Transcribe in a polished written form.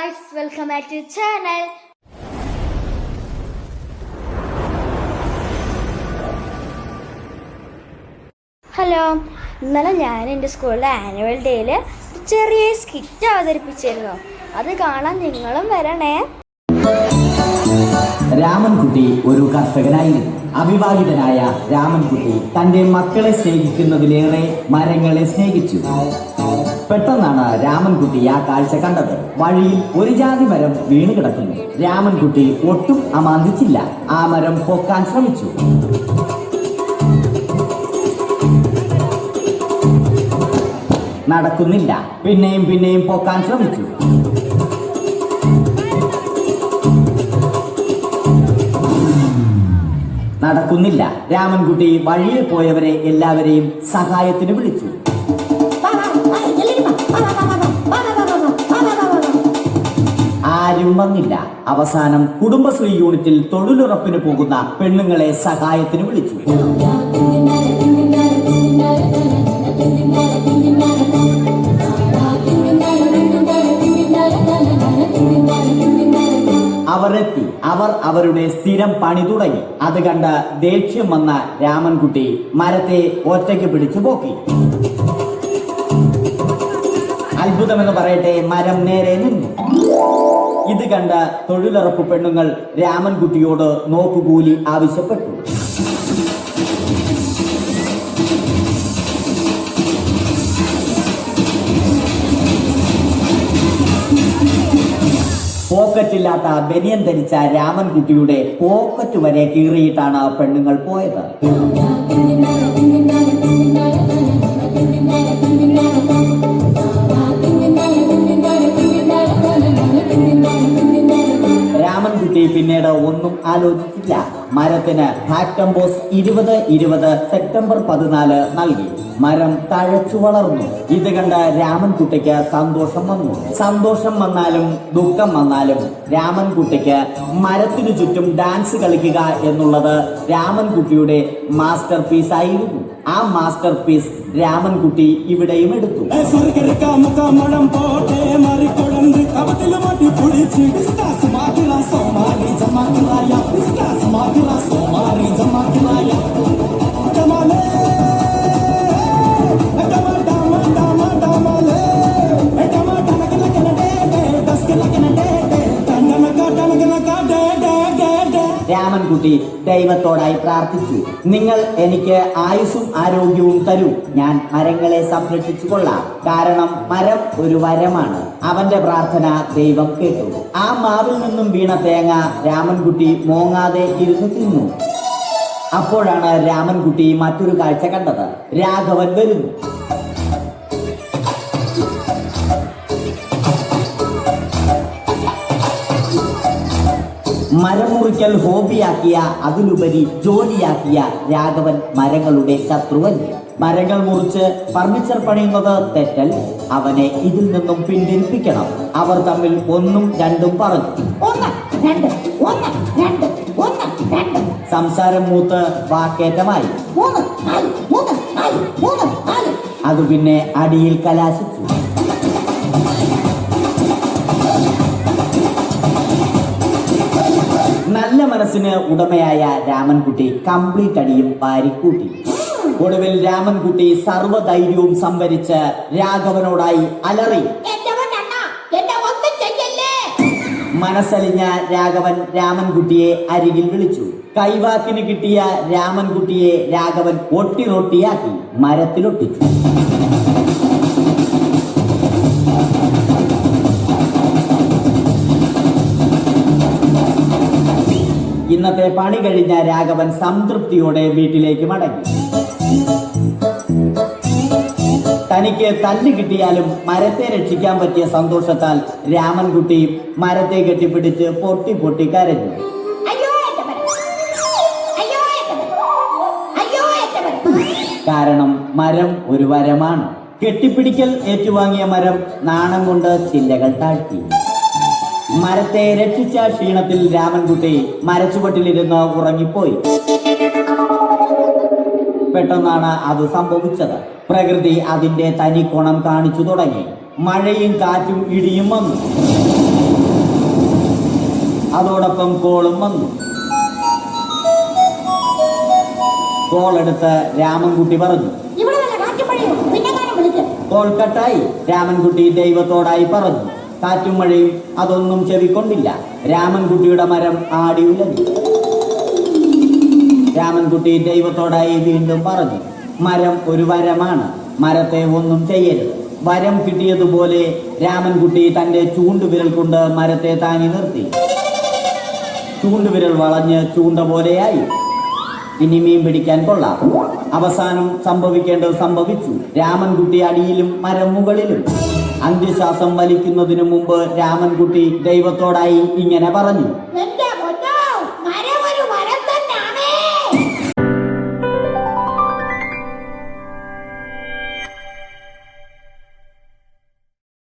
guys, welcome back to the channel. Hello, ഇന്നലെ ഞാൻ എൻ്റെ സ്കൂളിലെ ആനുവൽ ഡേയിൽ ചെറിയ സ്കിറ്റ് അവതരിപ്പിച്ചിരുന്നു. അത് കാണാൻ നിങ്ങളും വരണേ. രാമൻകുട്ടി ഒരു കർഷകനായിരുന്നു. അവിവാഹിതനായ രാമൻകുട്ടി തന്റെ മക്കളെ സ്നേഹിക്കുന്നതിലേറെ മരങ്ങളെ സ്നേഹിച്ചു. പെട്ടെന്നാണ് രാമൻകുട്ടി ആ കാഴ്ച കണ്ടത്. വഴിയിൽ ഒരു ജാതി മരം വീണ് കിടക്കുന്നു. രാമൻകുട്ടി ഒട്ടും അമാന്തിച്ചില്ല. ആ മരം പൊക്കാൻ ശ്രമിച്ചു. നടക്കുന്നില്ല. പിന്നെയും പൊക്കാൻ ശ്രമിച്ചു. നടക്കുന്നില്ല. രാമൻകുട്ടി വഴിയിൽ പോയവരെ എല്ലാവരെയും സഹായത്തിന് വിളിച്ചു. ആരും വന്നില്ല. അവസാനം കുടുംബശ്രീ യൂണിറ്റിൽ തൊഴിലുറപ്പിന് പോകുന്ന പെണ്ണുങ്ങളെ സഹായത്തിന് വിളിച്ചു. അവർ അവരുടെ സ്ഥിരം പണി തുടങ്ങി. അത് കണ്ട ദേഷ്യം വന്ന രാമൻകുട്ടി മരത്തെ ഒറ്റയ്ക്ക് പിടിച്ചു പോക്കി. അത്ഭുതമെന്ന് പറയട്ടെ, മരം നേരെ നിന്നു. ഇത് കണ്ട തൊഴിലുറപ്പ് പെണ്ണുങ്ങൾ രാമൻകുട്ടിയോട് നോക്കുകൂലി ആവശ്യപ്പെട്ടു. പോക്കറ്റില്ലാത്ത ബനിയൻ ധരിച്ച രാമൻകുട്ടിയുടെ പോക്കറ്റ് വരെ കീറിയിട്ടാണ് പെണ്ണുങ്ങൾ പോയത്. രാമൻകുട്ടി പിന്നീട് ഒന്നും ആലോചിച്ചില്ല. മരത്തിന് ഹാക്ടംബോസ് 2020 സെപ്റ്റംബർ 14 നൽകി. മരം തഴച്ചു വളർന്നു. ഇത് കണ്ട രാമൻകുട്ടിക്ക് സന്തോഷം വന്നു. സന്തോഷം വന്നാലും ദുഃഖം വന്നാലും രാമൻകുട്ടിക്ക് മരത്തിനു ചുറ്റും ഡാൻസ് കളിക്കുക എന്നുള്ളത് രാമൻകുട്ടിയുടെ മാസ്റ്റർ പീസ് ആയിരുന്നു. ആ മാസ്റ്റർ പീസ് രാമൻകുട്ടി ഇവിടെയും എടുത്തു. രാമൻകുട്ടി ദൈവത്തോടായി പ്രാർത്ഥിച്ചു. നിങ്ങൾ എനിക്ക് ആയുസ്സും ആരോഗ്യവും തരൂ. ഞാൻ മരങ്ങളെ സംരക്ഷിച്ചു കൊള്ളാം. കാരണം മരം ഒരു വരമാണ്. അവന്റെ പ്രാർത്ഥന ദൈവം കേട്ടു. ആ മാവിൽ നിന്നും വീണ തേങ്ങ രാമൻകുട്ടി മോങ്ങാതെ ഇരുന്ന് തിന്നു. അപ്പോഴാണ് രാമൻകുട്ടി മറ്റൊരു കാഴ്ച കണ്ടത്. രാഘവൻ വരുന്നു. മരം മുറിക്കൽ ഹോബിയാക്കിയ, അതിലുപരി ജോലിയാക്കിയ രാഘവൻ മരങ്ങളുടെ ശത്രുവല്ല. മരങ്ങൾ മുറിച്ച് ഫർണിച്ചർ പണിയുന്നത് തെറ്റല്ല. അവനെ ഇതിൽ നിന്നും പിന്തിരിപ്പിക്കണം. അവർ തമ്മിൽ ഒന്നും രണ്ടും പറഞ്ഞു. സംസാരം മൂത്ത് വാക്കേറ്റമായി. അത് പിന്നെ അടിയിൽ കലാശിച്ചു. നല്ല മനസ്സിന് ഉടമയായ രാമൻകുട്ടി കംപ്ലീറ്റ് അടിയും വാരിക്കൂട്ടി. ഒടുവിൽ രാമൻകുട്ടി സർവ്വധൈര്യവും സംഭരിച്ച് രാഘവനോടായി അലറി. മനസ്സലിഞ്ഞ രാഘവൻ രാമൻകുട്ടിയെ അരികിൽ വിളിച്ചു. കൈവാക്കിന് കിട്ടിയ രാമൻകുട്ടിയെ രാഘവൻ ഒട്ടിറൊട്ടിയാക്കി മരത്തിലൊട്ടിച്ചു. ഇന്നത്തെ പണി കഴിഞ്ഞ രാഘവൻ സംതൃപ്തിയോടെ വീട്ടിലേക്ക് മടങ്ങി. തനിക്ക് തല്ല് കിട്ടിയാലും മരത്തെ രക്ഷിക്കാൻ പറ്റിയ സന്തോഷത്താൽ രാമൻകുട്ടി മരത്തെ കെട്ടിപ്പിടിച്ച് പൊട്ടി പൊട്ടി കരഞ്ഞു. കാരണം മരം ഒരു വരമാണ്. കെട്ടിപ്പിടിക്കൽ ഏറ്റുവാങ്ങിയ മരം നാണം കൊണ്ട് ചില്ലകൾ താഴ്ത്തി. മരത്തെ രക്ഷിച്ച ക്ഷീണത്തിൽ രാമൻകുട്ടി മരച്ചുവട്ടിലിരുന്ന് ഉറങ്ങിപ്പോയി. പെട്ടെന്നാണ് അത് സംഭവിച്ചത്. പ്രകൃതി അതിന്റെ തനിക്കോണം കാണിച്ചു തുടങ്ങി. മഴയും കാറ്റും ഇടിയും വന്നു. അതോടൊപ്പം കോളും വന്നു. കോളെടുത്ത് രാമൻകുട്ടി പറഞ്ഞു. കോൾ കട്ടായി. രാമൻകുട്ടി ദൈവത്തോടായി പറഞ്ഞു. കാറ്റും മഴയും അതൊന്നും ചെവിക്കൊണ്ടില്ല. രാമൻകുട്ടിയുടെ മരം ആടി ഉലഞ്ഞു. രാമൻകുട്ടി ദൈവത്തോടായി വീണ്ടും പറഞ്ഞു. മരം ഒരു വരമാണ്, മരത്തെ ഒന്നും ചെയ്യരുത്. വരം കിട്ടിയതുപോലെ രാമൻകുട്ടി തന്റെ ചൂണ്ടുവിരൽ കൊണ്ട് മരത്തെ താങ്ങി നിർത്തി. ചൂണ്ടുവിരൽ വളഞ്ഞ് ചൂണ്ട പോലെയായി. ഇനി മീൻ പിടിക്കാൻ കൊള്ളാം. അവസാനം സംഭവിക്കേണ്ടത് സംഭവിച്ചു. രാമൻകുട്ടി അടിയിലും മരം മുകളിലും. അന്ത്യശ്വാസം വലിക്കുന്നതിനു മുമ്പ് രാമൻകുട്ടി ദൈവത്തോടായി ഇങ്ങനെ പറഞ്ഞു. എന്റെ